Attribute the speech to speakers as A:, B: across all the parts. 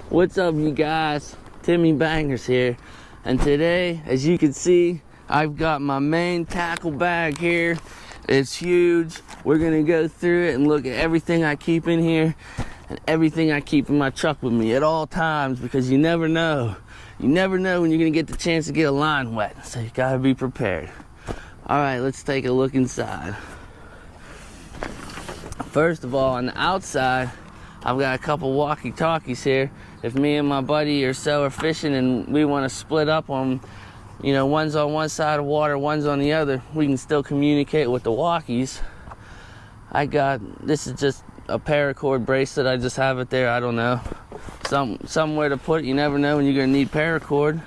A: What's up, you guys? Timmy Bangerz here, and today, as you can see, I've got my main tackle bag here. It's huge. We're gonna go through it and look at everything I keep in here and everything I keep in my truck with me at all times, because you never know. You never know when you're gonna get the chance to get a line wet, so you gotta be prepared. All right, let's take a look inside. First of all, on the outside, I've got a couple walkie-talkies here. If me and my buddy or so are fishing and we want to split up on, you know, one's on one side of water, one's on the other, we can still communicate with the walkies. This is just a paracord bracelet. I just have it there. I don't know. Somewhere to put it. You never know when you're going to need paracord.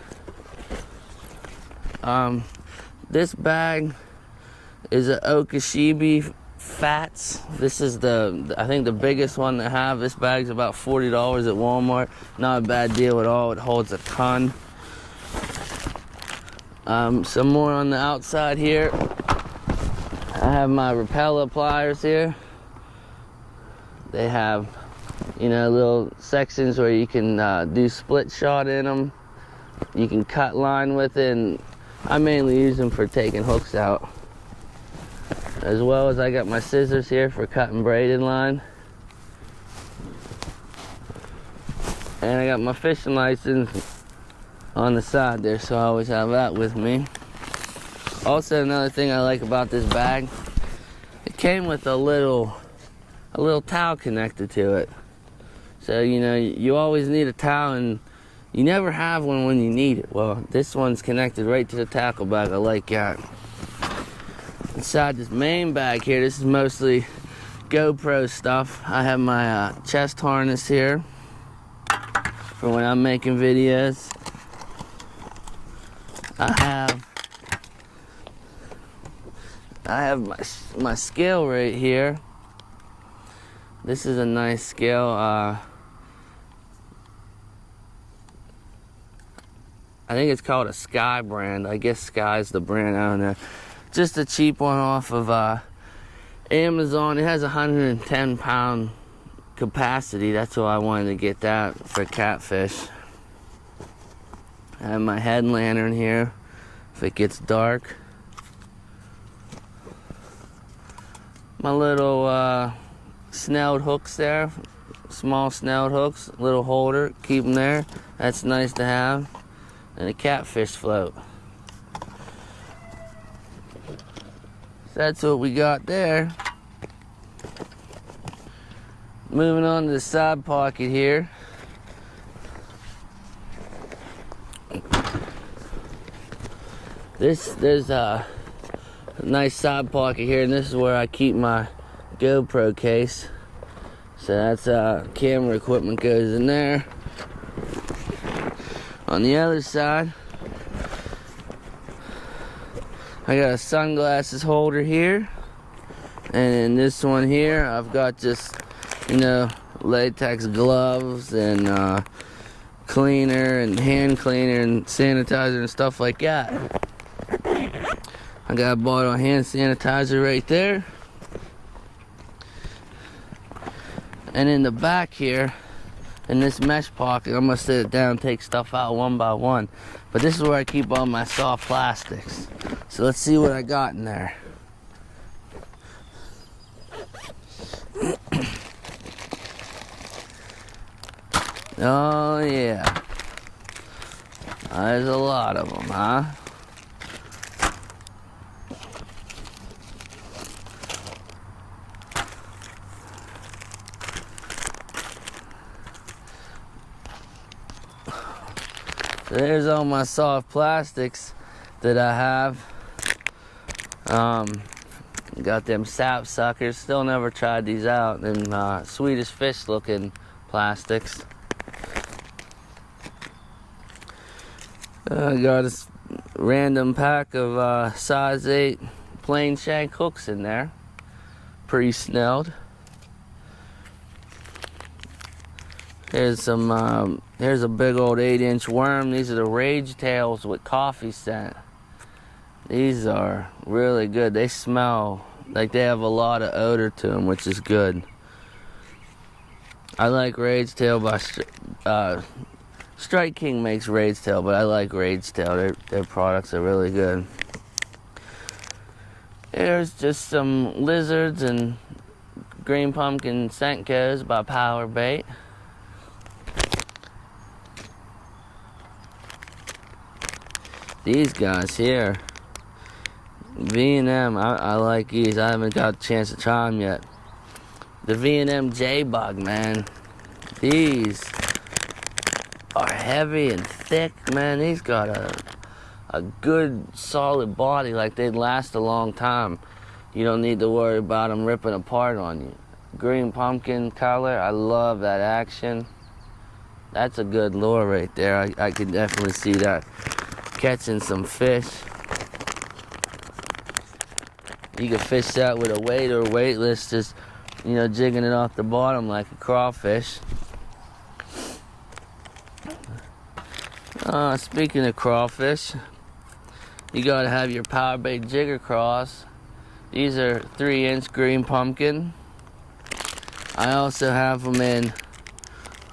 A: This bag is an Okashibi Fats. This is I think the biggest one to have. This bag's about $40 at Walmart. Not a bad deal at all. It holds a ton. Some more on the outside here. I have my Repeller pliers here. They have, you know, little sections where you can do split shot in them. You can cut line with it, and I mainly use them for taking hooks out. As well as I got my scissors here for cutting braided line. And I got my fishing license on the side there, so I always have that with me. Also, another thing I like about this bag, it came with a little towel connected to it. So, you know, you always need a towel, and you never have one when you need it. Well, this one's connected right to the tackle bag. I like that. Inside this main bag here, this is mostly GoPro stuff. I have my chest harness here for when I'm making videos. I have my scale right here. This is a nice scale. I think it's called a Sky brand. I guess Sky's the brand, I don't know. Just a cheap one off of Amazon. It has 110 pound capacity. That's why I wanted to get that for catfish. I have my head lantern here if it gets dark. My little snelled hooks there, small snelled hooks, little holder, keep them there. That's nice to have. And a catfish float. So that's what we got there. Moving on to the side pocket here. There's a nice side pocket here, and this is where I keep my GoPro case. So that's camera equipment goes in there. On the other side, I got a sunglasses holder here, and in this one here, I've got just, you know, latex gloves and cleaner and hand cleaner and sanitizer and stuff like that. I got a bottle of hand sanitizer right there. And in the back here, in this mesh pocket, I'm gonna sit it down and take stuff out one by one. But this is where I keep all my soft plastics. So let's see what I got in there. Oh yeah. There's a lot of them, huh? So there's all my soft plastics that I have. Got them sap suckers. Still never tried these out. Them Swedish fish looking plastics. I got a random pack of size 8 plain shank hooks in there. Pre-snelled. Here's here's a big old 8-inch worm. These are the Rage Tails with coffee scent. These are really good. They smell like they have a lot of odor to them, which is good. I like Rage Tail Strike King makes Raid's Tail, but I like Raid's Tail. Their products are really good. Here's just some lizards and green pumpkin Senkos by Powerbait. These guys here, V&M, I like these. I haven't got a chance to try them yet. The V&M J-Bug, man. These are heavy and thick, man. These got a good, solid body, like they'd last a long time. You don't need to worry about them ripping apart on you. Green pumpkin color, I love that action. That's a good lure right there. I could definitely see that catching some fish. You can fish that with a weight or weightless, just, you know, jigging it off the bottom like a crawfish. Speaking of crawfish, you gotta have your Powerbait jigger craws. These are 3-inch green pumpkin. I also have them in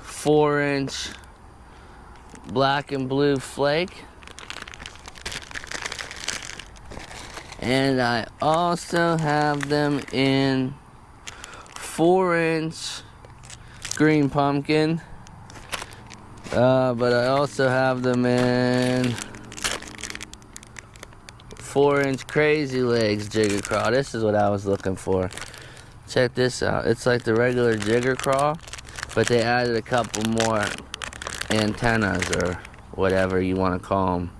A: 4-inch black and blue flake. And I also have them in 4-inch green pumpkin. But I also have them in 4-inch crazy legs jigger craw. This is what I was looking for. Check this out. It's like the regular jigger craw, but they added a couple more antennas or whatever you want to call them.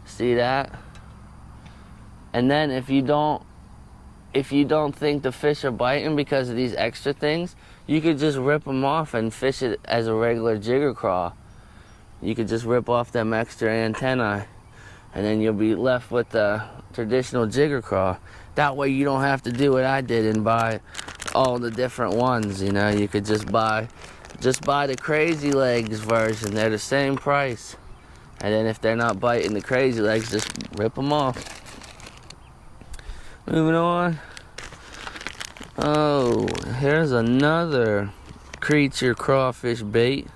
A: See that? And then if you don't think the fish are biting because of these extra things, you could just rip them off and fish it as a regular jigger craw. You could just rip off them extra antennae, and then you'll be left with the traditional jigger craw. That way you don't have to do what I did and buy all the different ones, you know. You could just buy the crazy legs version. They're the same price. And then if they're not biting the crazy legs, just rip them off. Moving on. Oh, here's another creature crawfish bait.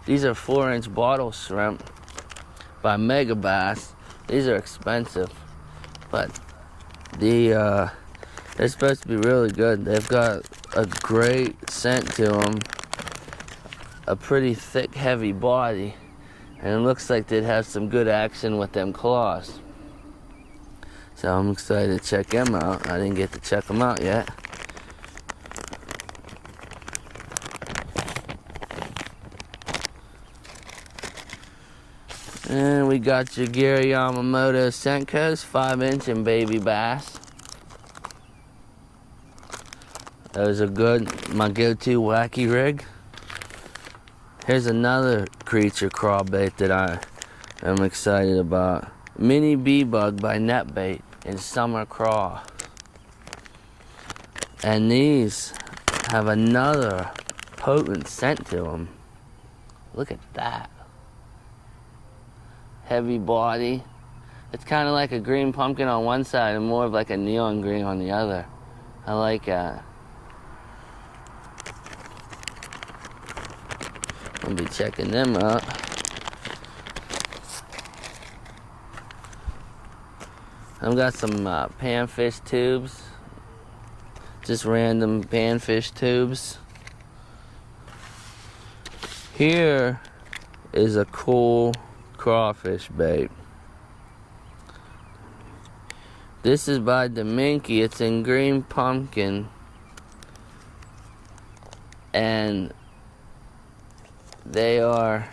A: These are 4-inch bottle shrimp by Mega Bass. These are expensive, but they're supposed to be really good. They've got a great scent to them, a pretty thick, heavy body, and it looks like they'd have some good action with them claws. So I'm excited to check them out. I didn't get to check them out yet. And we got your Gary Yamamoto Senkos, 5-inch and baby bass. Those are good. My go-to wacky rig. Here's another creature craw bait that I am excited about. Mini Bee-Bug by Netbait in Summer Craw. And these have another potent scent to them. Look at that. Heavy body. It's kind of like a green pumpkin on one side and more of like a neon green on the other. I like that. I'll be checking them out. I've got some Panfish Tubes. Just random Panfish Tubes. Here is a cool Crawfish Bait. This is by Dominky. It's in green pumpkin. And they are,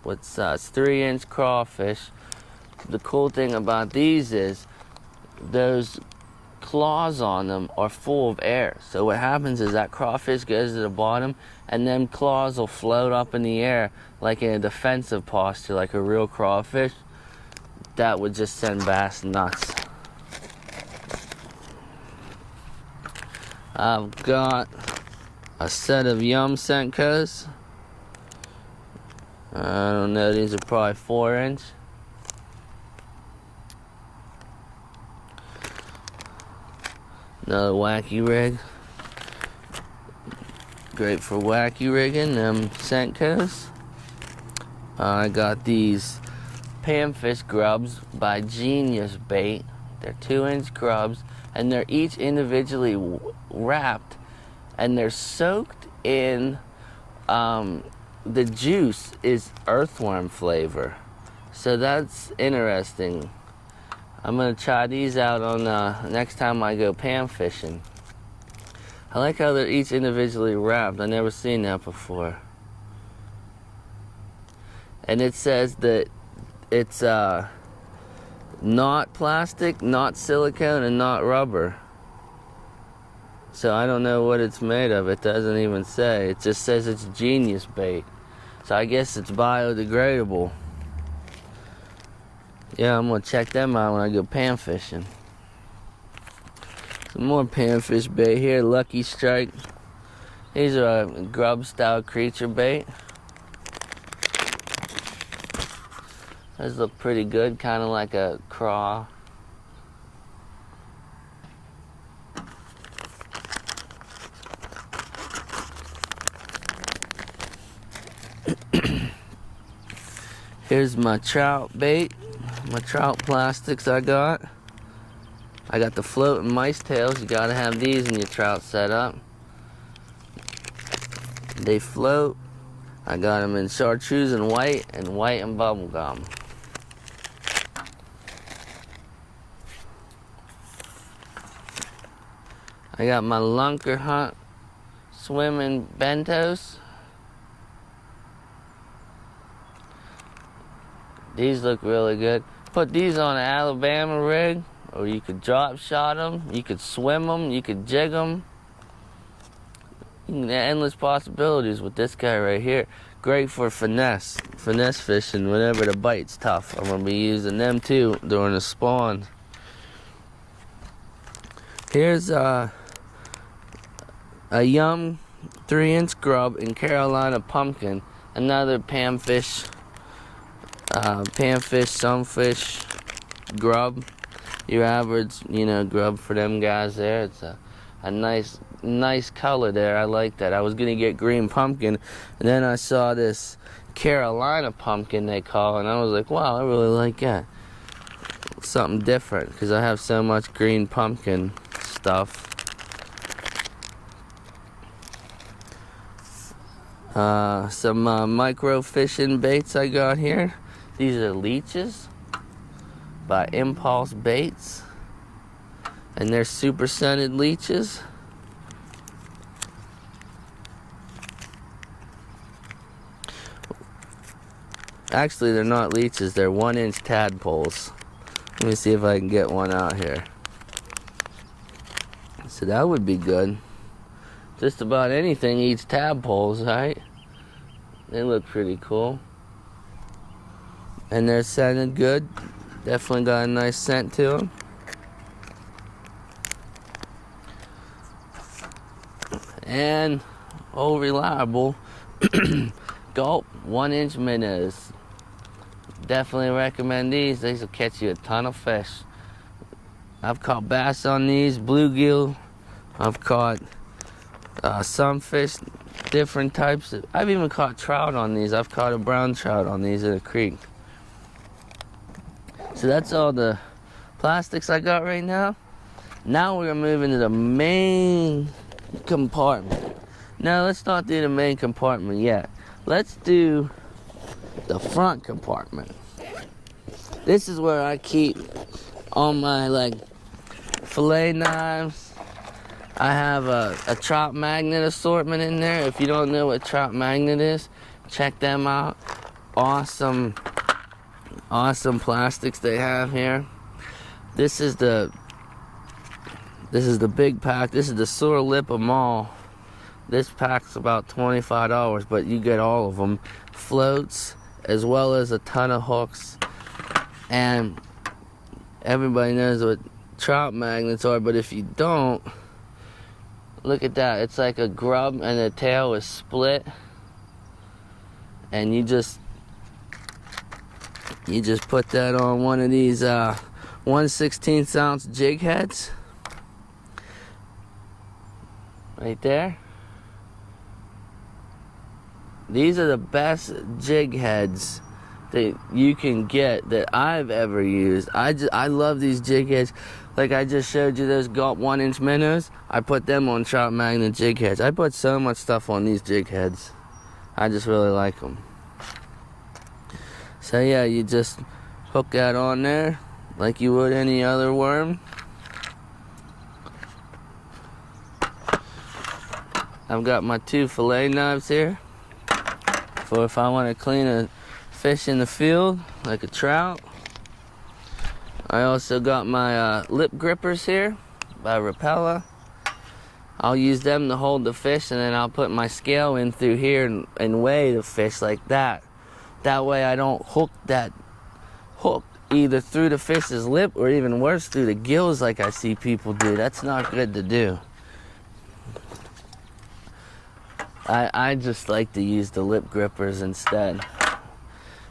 A: what size? 3-inch crawfish. The cool thing about these is those claws on them are full of air. So what happens is that crawfish goes to the bottom and them claws will float up in the air like in a defensive posture, like a real crawfish. That would just send bass nuts. I've got a set of Yum Senkos. I don't know, these are probably 4-inch. Another wacky rig. great for wacky rigging, Senkos. I got these Panfish grubs by Genius Bait. They're 2-inch grubs, and they're each individually wrapped, and they're soaked in, the juice is earthworm flavor. So that's interesting. I'm gonna try these out on next time I go pan fishing. I like how they're each individually wrapped. I've never seen that before. And it says that it's not plastic, not silicone, and not rubber. So I don't know what it's made of. It doesn't even say. It just says it's Genius Bait. So I guess it's biodegradable. Yeah, I'm gonna check them out when I go pan fishing. Some more panfish bait here, Lucky Strike. These are a grub style creature bait. Those look pretty good, kind of like a craw. Here's my trout bait, my trout plastics I got. I got the floating mice tails. You gotta have these in your trout setup. They float. I got them in chartreuse and white and bubble gum. I got my Lunker Hunt swimming Bentos. These look really good. Put these on an Alabama rig, or you could drop shot them, you could swim them, you could jig them. Endless possibilities with this guy right here. Great for finesse fishing whenever the bite's tough. I'm gonna be using them too during the spawn. Here's a young 3-inch grub in Carolina pumpkin. Another panfish, sunfish grub. Your average, grub for them guys there. It's a nice color there. I like that. I was gonna get green pumpkin, and then I saw this Carolina pumpkin they call, and I was like, wow, I really like that. Something different, because I have so much green pumpkin stuff. Some micro fishing baits I got here. These are leeches by Impulse Baits, and they're super scented leeches. Actually, they're not leeches, they're 1-inch tadpoles. Let me see if I can get one out here. So that would be good. Just about anything eats tadpoles, right? They look pretty cool. And they're scented good. Definitely got a nice scent to them. And old reliable Gulp 1-inch minnows. Definitely recommend these. These will catch you a ton of fish. I've caught bass on these, bluegill. I've caught some fish, different types. I've even caught trout on these. I've caught a brown trout on these in a creek. So that's all the plastics I got right now. Now we're gonna move into the main compartment. No, let's not do the main compartment yet. Let's do the front compartment. This is where I keep all my fillet knives. I have a trout magnet assortment in there. If you don't know what trout magnet is, check them out. Awesome plastics they have here. This is the big pack. This is the sore lip of mall. This pack's about $25, but you get all of them. Floats, as well as a ton of hooks. And everybody knows what trout magnets are, but if you don't, look at that. It's like a grub and the tail is split. And you just put that on one of these 1/16 ounce jig heads. Right there. These are the best jig heads that you can get that I've ever used. I love these jig heads. Like I just showed you those Gulp 1-inch minnows. I put them on Trout Magnet jig heads. I put so much stuff on these jig heads. I just really like them. So yeah, you just hook that on there like you would any other worm. I've got my 2 fillet knives here for if I want to clean a fish in the field, like a trout. I also got my lip grippers here by Repeller. I'll use them to hold the fish, and then I'll put my scale in through here and weigh the fish like that. That way I don't hook that hook either through the fish's lip or even worse through the gills like I see people do. That's not good to do. I just like to use the lip grippers instead.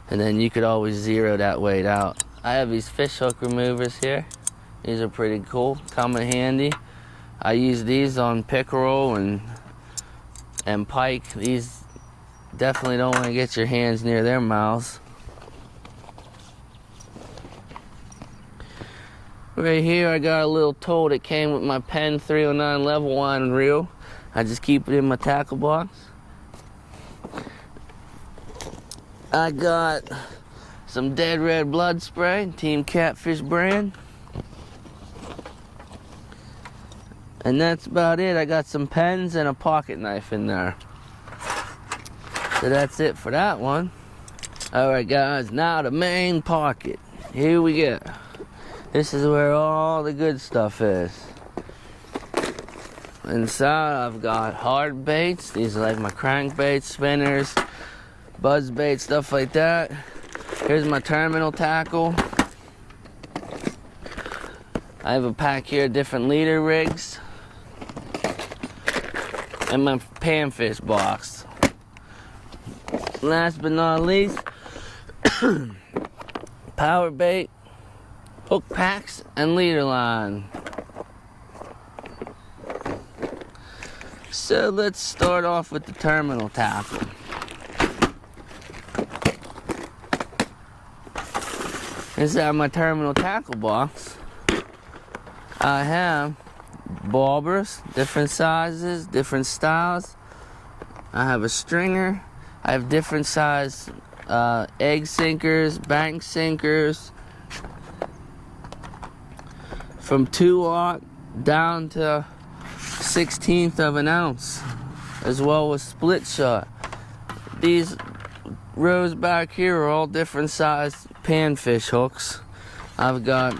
A: And then you could always zero that weight out. I have these fish hook removers here. These are pretty cool, come in handy. I use these on pickerel and pike. These definitely don't want to get your hands near their mouths. Right here I got a little tool that came with my Pen 309 level 1 reel. I just keep it in my tackle box. I got some Dead Red Blood spray, Team Catfish brand. And that's about it. I got some pens and a pocket knife in there. So that's it for that one. Alright guys, now the main pocket. Here we go. This is where all the good stuff is. Inside I've got hard baits. These are like my crankbait, spinners, buzz bait, stuff like that. Here's my terminal tackle. I have a pack here of different leader rigs. And my panfish box. Last but not least, power bait, hook packs, and leader line. So let's start off with the terminal tackle. Inside my terminal tackle box, I have bobbers, different sizes, different styles. I have a stringer. I have different size egg sinkers, bank sinkers, from 2/0 down to 1/16 of an ounce, as well as split shot. These rows back here are all different size panfish hooks. I've got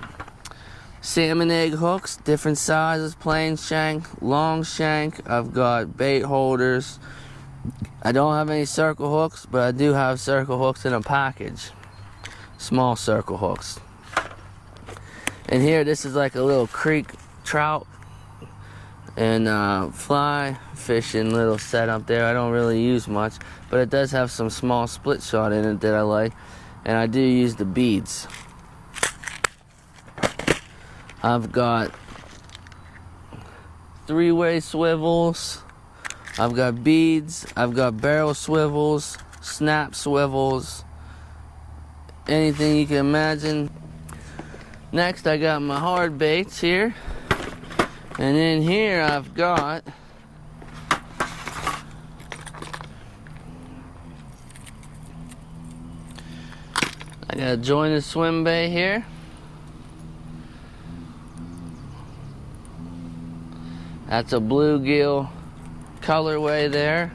A: salmon egg hooks, different sizes, plain shank, long shank. I've got bait holders. I don't have any circle hooks, but I do have circle hooks in a package. Small circle hooks. And here, this is like a little creek trout and fly fishing little setup there. I don't really use much, but it does have some small split shot in it that I like. And I do use the beads. I've got 3-way swivels. I've got beads. I've got barrel swivels, snap swivels, anything you can imagine. Next, I got my hard baits here. And in here, I've got a jointed swim bait here. That's a bluegill colorway there.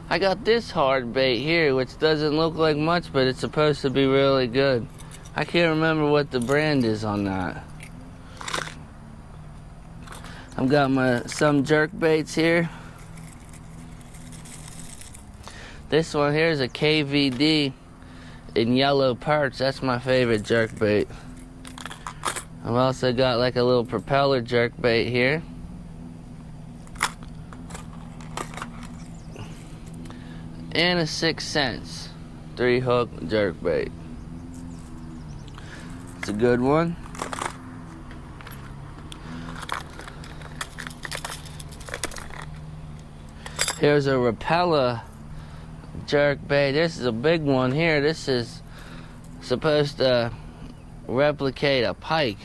A: I got this hard bait here, which doesn't look like much, but it's supposed to be really good. I can't remember what the brand is on that. I've got some jerk baits here. This one here is a KVD in yellow perch. That's my favorite jerk bait. I've also got like a little propeller jerk bait here. And a 6 cents 3-hook jerk bait. It's a good one. Here's a Repeller Jerk Bay. This is a big one here. This is supposed to replicate a pike.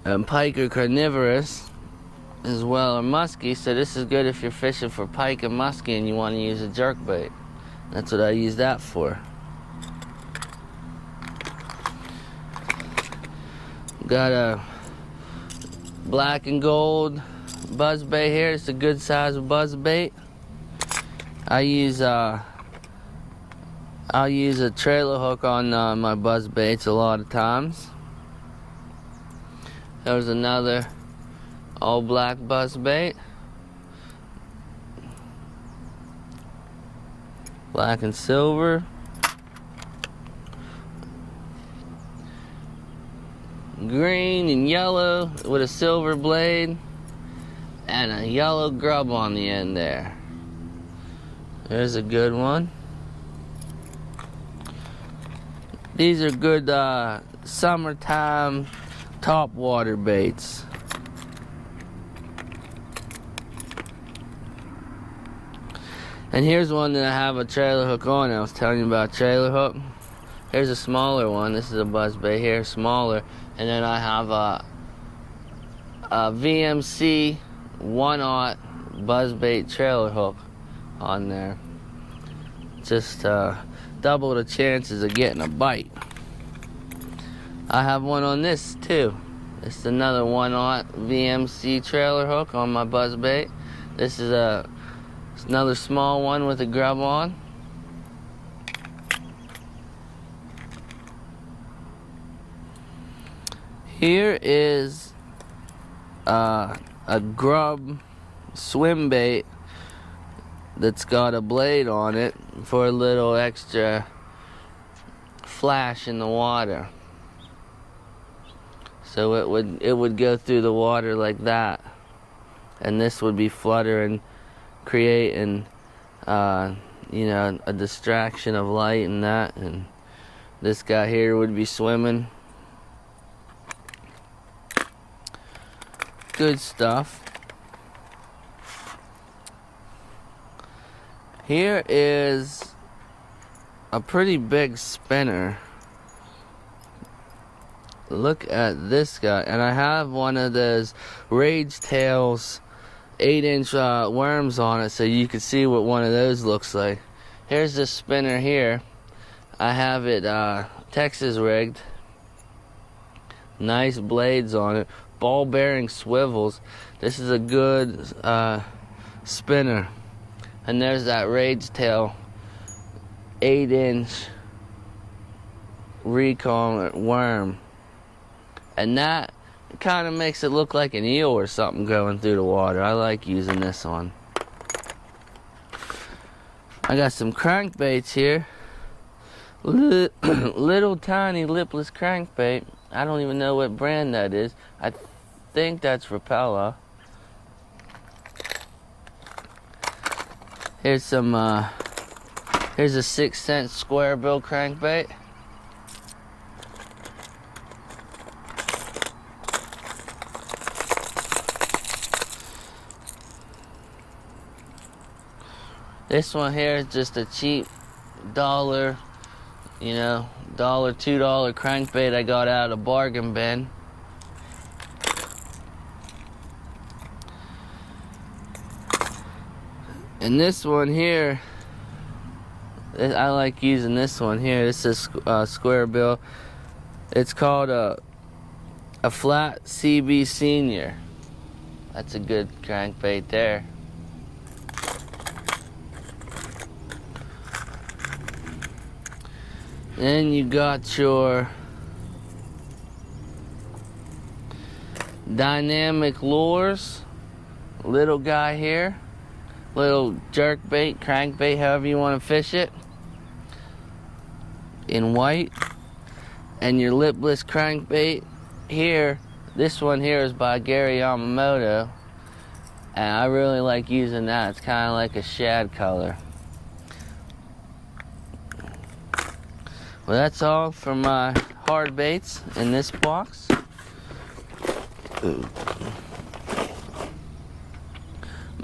A: And pike are carnivorous as well, or musky, so this is good if you're fishing for pike and muskie and you want to use a jerk bait. That's what I use that for. Got a black and gold buzz bait here. It's a good size buzz bait. I'll use a trailer hook on my buzz baits a lot of times. There's another all black buzz bait. Black and silver. Green and yellow with a silver blade. And a yellow grub on the end there. There's a good one. These are good summertime top water baits. And here's one that I have a trailer hook on. I was telling you about trailer hook. Here's a smaller one. This is a buzz bait here, smaller. And then I have a VMC 1/0 buzz bait trailer hook on there. Just double the chances of getting a bite. I have one on this too. It's another 1/0 VMC trailer hook on my buzz bait. This is another small one with a grub on. Here is a grub swim bait that's got a blade on it for a little extra flash in the water. So it would go through the water like that, and this would be fluttering, creating you know, a distraction of light and that, and this guy here would be swimming. Good stuff. Here is a pretty big spinner. Look at this guy. And I have one of those Rage Tails 8-inch worms on it, so you can see what one of those looks like. Here's this spinner here. I have it Texas rigged. Nice blades on it. Ball bearing swivels. This is a good spinner. And there's that Rage Tail 8-inch recon worm. And that kind of makes it look like an eel or something going through the water. I like using this one. I got some crankbaits here. Little tiny lipless crankbait. I don't even know what brand that is. I think that's Repeller. Here's some here's a 6-cent square bill crankbait. This one here is just a cheap $1, you know, $1, $2 crankbait I got out of a bargain bin. And this one here, I like using this one here. This is square bill. It's called a flat CB Senior. That's a good crankbait there. Then you got your Dynamic Lures, little guy here, little jerk bait, crankbait, however you want to fish it, in white. And your lipless crankbait here, this one here is by Gary Yamamoto, and I really like using that. It's kind of like a shad color. Well, that's all for my hard baits in this box.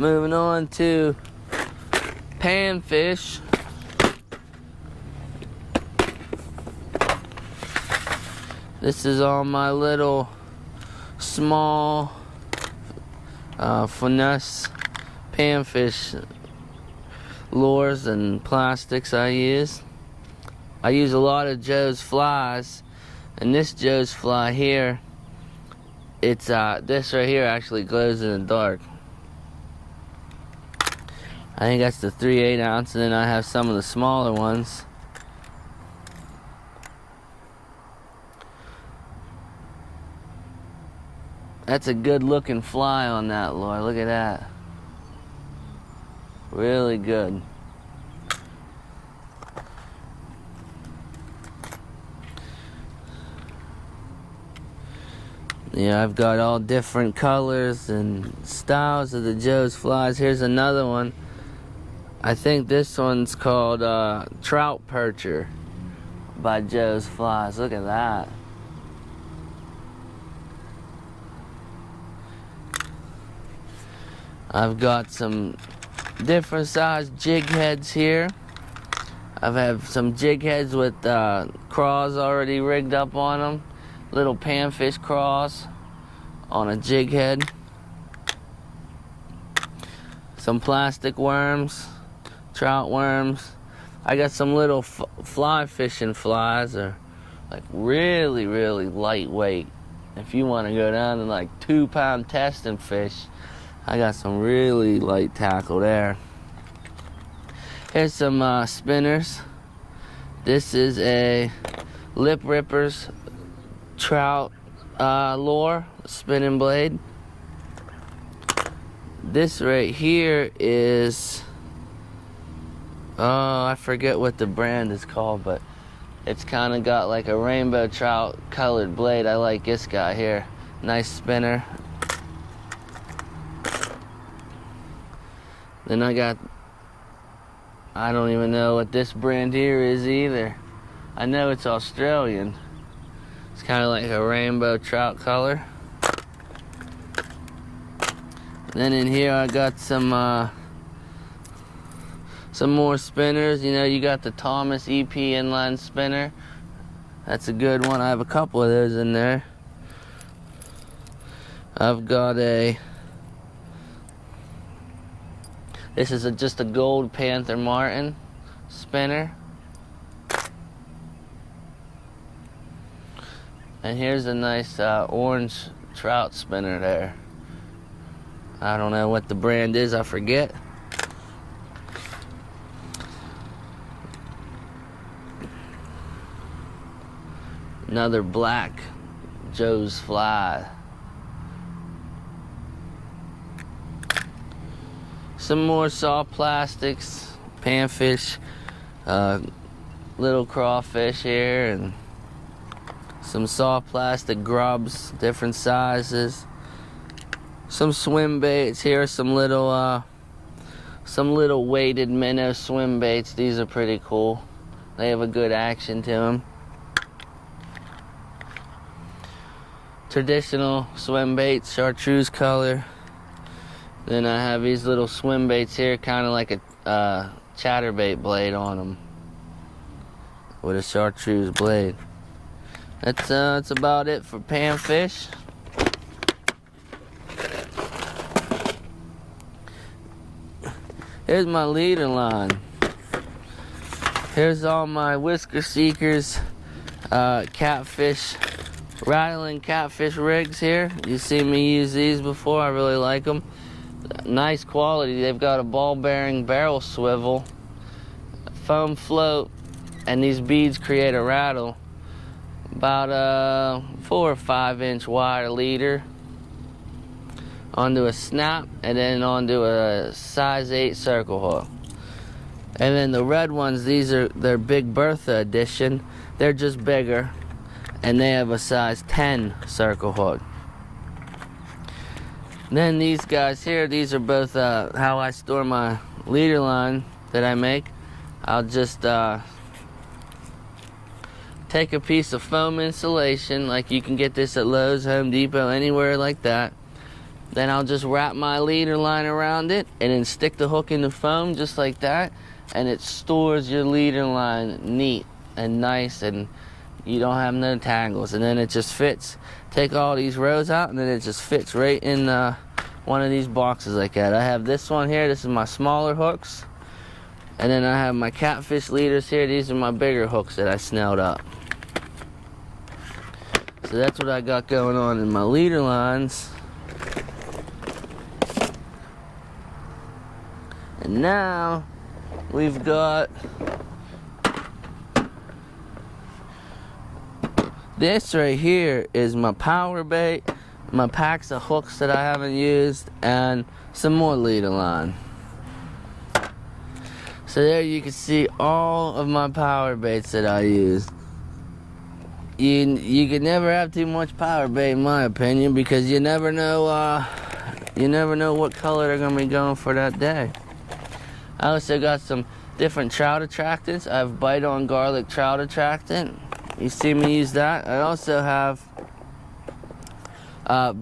A: Moving on to Panfish. This is all my little small finesse panfish lures and plastics I use. I use a lot of Joe's flies, and this Joe's fly here, it's this right here actually glows in the dark. I think that's the 3/8 ounce, and then I have some of the smaller ones. That's a good looking fly on that lure. Look at that. Really good. Yeah, I've got all different colors and styles of the Joe's flies. Here's another one. I think this one's called Trout Percher by Joe's Flies. Look at that. I've got some different size jig heads here. I have some jig heads with craws already rigged up on them. Little panfish craws on a jig head. Some plastic worms, trout worms. I got some little fly fishing flies. They're like really, really lightweight. If you want to go down to like 2-pound testing fish, I got some really light tackle there. Here's some spinners. This is a Lip Rippers trout lure, spinning blade. This right here is, oh, I forget what the brand is called, but it's kind of got like a rainbow trout colored blade. I like this guy here. Nice spinner. Then I don't even know what this brand here is either. I know it's Australian. It's kind of like a rainbow trout color. Then in here I got some more spinners. You know, you got the Thomas EP inline spinner. That's a good one. I have a couple of those in there. I've got this is just a Gold Panther Martin spinner. And here's a nice orange trout spinner there. I don't know what the brand is, I forget. Another black Joe's fly. Some more soft plastics, panfish, little crawfish here, and some soft plastic grubs, different sizes. Some swim baits here, some little weighted minnow swim baits. These are pretty cool. They have a good action to them. Traditional swim baits, chartreuse color. Then I have these little swim baits here, kind of like a chatterbait blade on them, with a chartreuse blade. That's about it for panfish. Here's my leader line. Here's all my Whisker Seekers catfish, rattling catfish rigs here. You've seen me use these before. I really like them. Nice quality. They've got a ball bearing barrel swivel, foam float, and these beads create a rattle. About 4 or 5 inch wide leader onto a snap, and then onto a size 8 circle hook. And then the red ones, they're Big Bertha edition. They're just bigger, and they have a size 10 circle hook. Then these guys here, these are both how I store my leader line that I make. I'll just take a piece of foam insulation, like you can get this at Lowe's, Home Depot, anywhere like that. Then I'll just wrap my leader line around it and then stick the hook in the foam just like that, and it stores your leader line neat and nice, and you don't have no tangles. And then it just fits. Take all these rows out and then it just fits right in one of these boxes like that. I have this one here. This is my smaller hooks. And then I have my catfish leaders here. These are my bigger hooks that I snelled up. So that's what I got going on in my leader lines. And now we've got this right here is my power bait, my packs of hooks that I haven't used, and some more leader line. So there you can see all of my power baits that I use. You can never have too much power bait in my opinion, because you never know what color they're gonna be going for that day. I also got some different trout attractants. I have Bite on Garlic Trout Attractant. You see me use that. I also have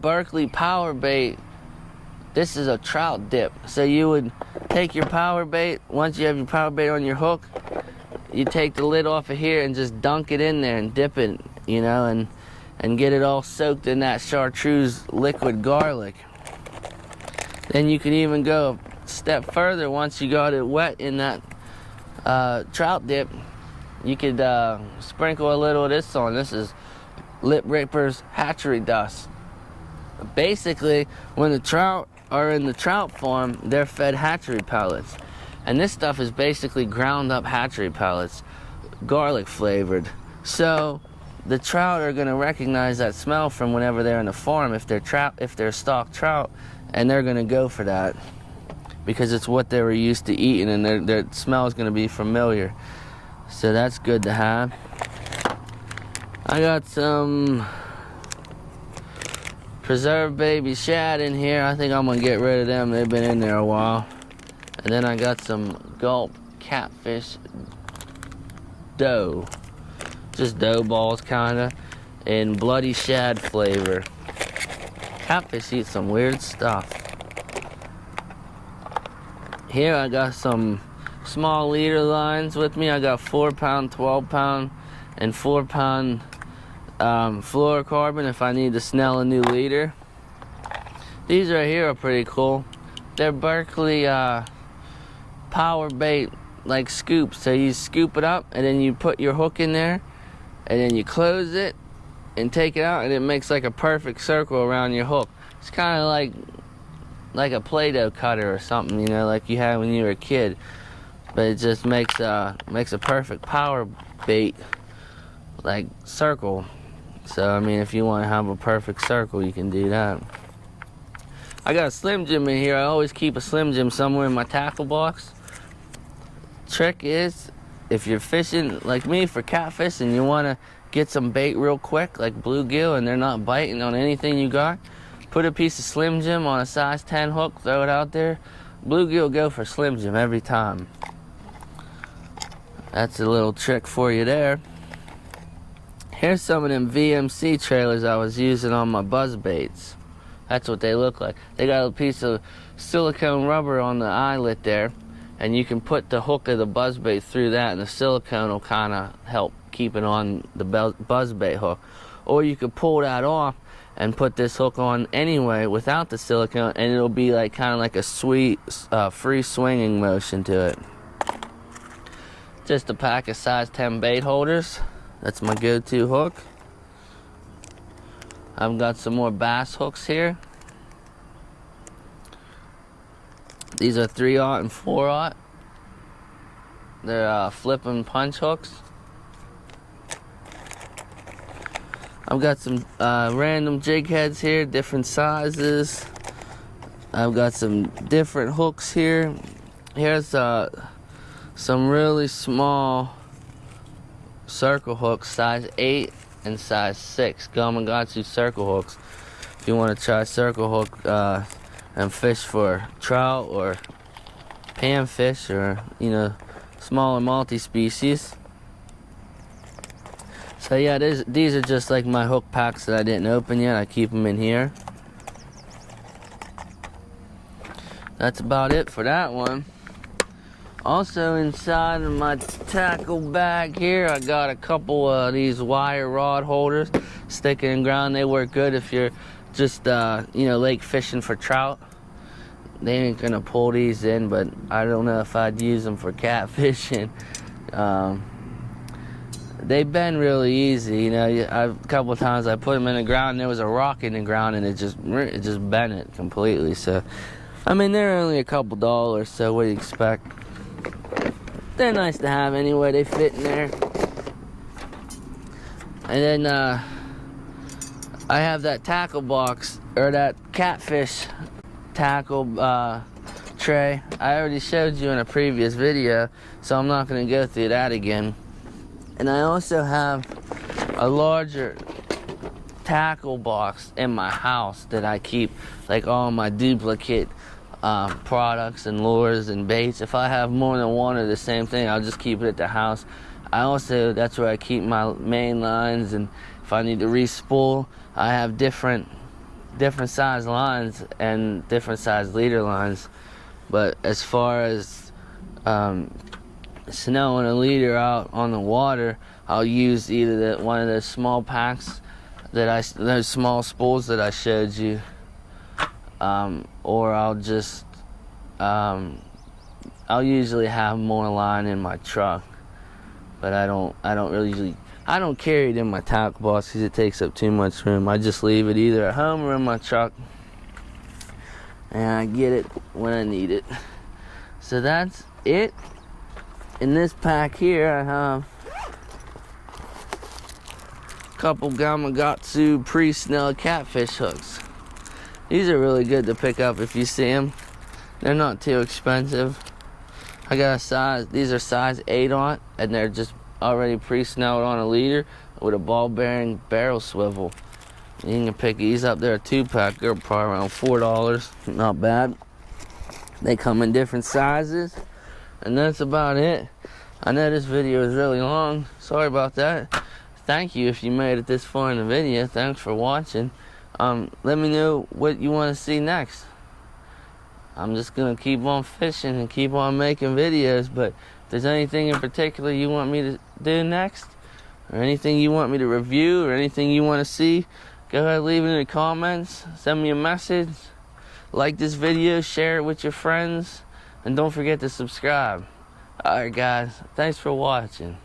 A: Berkley Powerbait. This is a trout dip. So you would take your power bait, once you have your power bait on your hook, you take the lid off of here and just dunk it in there and dip it, you know, and get it all soaked in that chartreuse liquid garlic. Then you can even go a step further. Once you got it wet in that trout dip, you could sprinkle a little of this on. This is Lip Ripper's Hatchery dust. Basically, when the trout are in the trout farm, they're fed hatchery pellets. And this stuff is basically ground up hatchery pellets, garlic flavored. So the trout are gonna recognize that smell from whenever they're in the farm, if they're stocked trout, and they're gonna go for that because it's what they were used to eating, and their smell is gonna be familiar. So that's good to have. I got some preserved baby shad in here. I think I'm gonna get rid of them. They've been in there a while. And then I got some Gulp catfish dough. Just dough balls kinda, in bloody shad flavor. Catfish eat some weird stuff. Here I got some small leader lines with me. I got 4-pound, 12-pound, and 4-pound fluorocarbon if I need to snell a new leader. These right here are pretty cool. They're Berkley Powerbait like scoops. So you scoop it up and then you put your hook in there and then you close it and take it out, and it makes like a perfect circle around your hook. It's kind of like a Play-Doh cutter or something, you know, like you had when you were a kid. But it just makes a perfect power bait like circle. So I mean, if you want to have a perfect circle, you can do that. I got a Slim Jim in here. I always keep a Slim Jim somewhere in my tackle box. Trick is, if you're fishing like me for catfish and you want to get some bait real quick, like bluegill, and they're not biting on anything you got, put a piece of Slim Jim on a size 10 hook, throw it out there. Bluegill go for Slim Jim every time. That's a little trick for you there. Here's some of them VMC trailers I was using on my buzz baits. That's what they look like. They got a piece of silicone rubber on the eyelet there, and you can put the hook of the buzz bait through that, and the silicone will kind of help keep it on the buzz bait hook. Or you could pull that off and put this hook on anyway without the silicone, and it'll be like kind of like a sweet free swinging motion to it. Just a pack of size 10 bait holders. That's my go-to hook. I've got some more bass hooks here. These are 3/0 and 4/0. They're flip and punch hooks. I've got some random jig heads here, different sizes. I've got some different hooks here. Here's some really small circle hooks, size 8 and size 6. Gamakatsu circle hooks. If you want to try circle hook and fish for trout or panfish or, you know, smaller multi-species. So yeah, these are just like my hook packs that I didn't open yet. I keep them in here. that's about it for that one. Also inside of my tackle bag here, I got a couple of these wire rod holders sticking in ground. They work good if you're just lake fishing for trout. They ain't gonna pull these in, but I don't know if I'd use them for catfishing. They bend really easy, a couple of times I put them in the ground and there was a rock in the ground and it just bent it completely. So I mean, they're only a couple dollars, so what do you expect? They're nice to have anyway. They fit in there. And then I have that tackle box, or that catfish tackle tray. I already showed you in a previous video, so I'm not going to go through that again. And I also have a larger tackle box in my house that I keep like all my duplicate products and lures and baits. If I have more than one of the same thing, I'll just keep it at the house. That's where I keep my main lines, and if I need to re-spool, I have different size lines and different size leader lines. But as far as snowing a leader out on the water, I'll use either one of those small packs those small spools that I showed you, or I'll just I'll usually have more line in my truck, but I don't carry it in my tackle box because it takes up too much room. I just leave it either at home or in my truck, and I get it when I need it. So that's it. In this pack here, I have a couple Gamakatsu pre-snelled catfish hooks. These are really good to pick up if you see them. They're not too expensive. I got these are size 8 on, and they're just already pre-snelled on a leader with a ball bearing barrel swivel. You can pick these up. They're a 2-pack. They're probably around $4. Not bad. They come in different sizes. And that's about it. I know this video is really long. Sorry about that. Thank you if you made it this far in the video. Thanks for watching. Let me know what you want to see next. I'm just going to keep on fishing and keep on making videos. But if there's anything in particular you want me to do next, or anything you want me to review, or anything you want to see, go ahead and leave it in the comments. Send me a message. Like this video. Share it with your friends. And don't forget to subscribe. Alright guys, thanks for watching.